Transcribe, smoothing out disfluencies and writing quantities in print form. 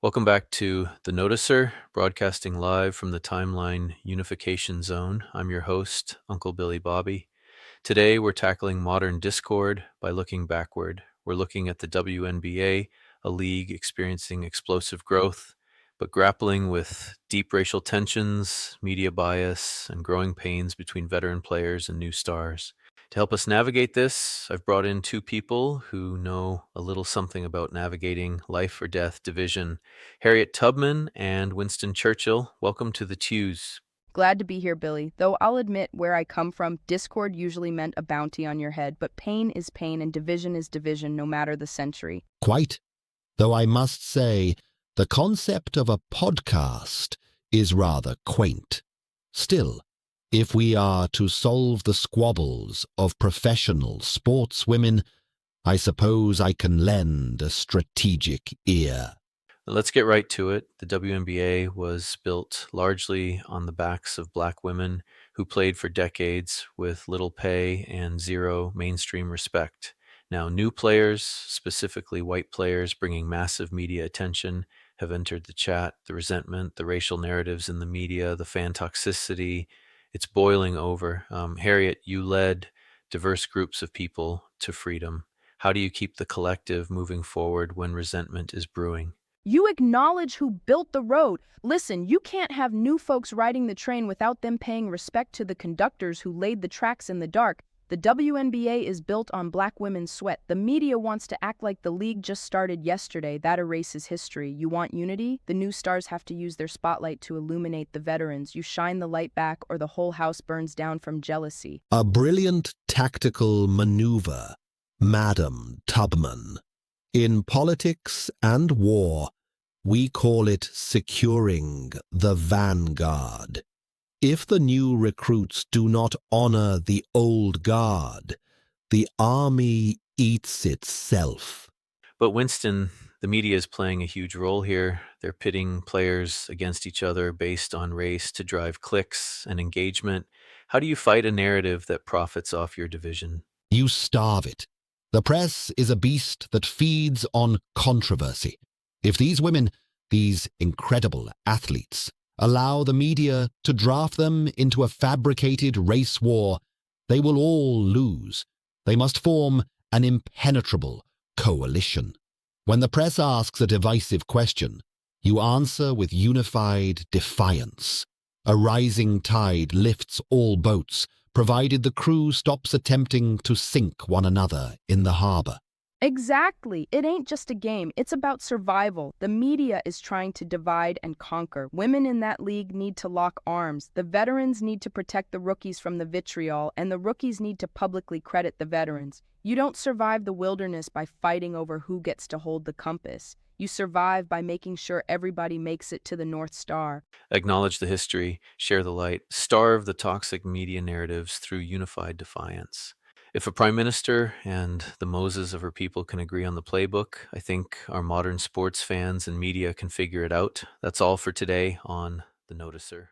Welcome back to The Noticer, broadcasting live from the Timeline Unification Zone. I'm your host, Uncle Billy Bobby. Today, we're tackling modern discord by looking backward. We're looking at the WNBA, a league experiencing explosive growth, but grappling with deep racial tensions, media bias, and growing pains between veteran players and new stars. To help us navigate this, I've brought in two people who know a little something about navigating life or death division. Harriet Tubman and Winston Churchill, welcome to the Tews. Glad to be here, Billy. Though I'll admit, where I come from, discord usually meant a bounty on your head, but pain is pain and division is division, no matter the century. Quite. Though I must say, the concept of a podcast is rather quaint. Still, if we are to solve the squabbles of professional sportswomen, I suppose I can lend a strategic ear. Let's get right to it. The WNBA was built largely on the backs of Black women who played for decades with little pay and zero mainstream respect. Now, new players, specifically white players bringing massive media attention, have entered the chat. The resentment, the racial narratives in the media, the fan toxicity, it's boiling over. Harriet, you led diverse groups of people to freedom. How do you keep the collective moving forward when resentment is brewing? You acknowledge who built the road. Listen, you can't have new folks riding the train without them paying respect to the conductors who laid the tracks in the dark. The WNBA is built on Black women's sweat. The media wants to act like the league just started yesterday. That erases history. You want unity? The new stars have to use their spotlight to illuminate the veterans. You shine the light back or the whole house burns down from jealousy. A brilliant tactical maneuver, Madam Tubman. In politics and war, we call it securing the vanguard. If the new recruits do not honor the old guard, the army eats itself. But Winston, the media is playing a huge role here. They're pitting players against each other based on race to drive clicks and engagement. How do you fight a narrative that profits off your division? You starve it. The press is a beast that feeds on controversy. If these women, these incredible athletes, allow the media to draft them into a fabricated race war, they will all lose. They must form an impenetrable coalition. When the press asks a divisive question, you answer with unified defiance. A rising tide lifts all boats, provided the crew stops attempting to sink one another in the harbor. Exactly. It ain't just a game. It's about survival. The media is trying to divide and conquer. Women in that league need to lock arms. The veterans need to protect the rookies from the vitriol, and the rookies need to publicly credit the veterans. You don't survive the wilderness by fighting over who gets to hold the compass. You survive by making sure everybody makes it to the North Star. Acknowledge the history, share the light, starve the toxic media narratives through unified defiance. If a prime minister and the Moses of her people can agree on the playbook, I think our modern sports fans and media can figure it out. That's all for today on The Noticer.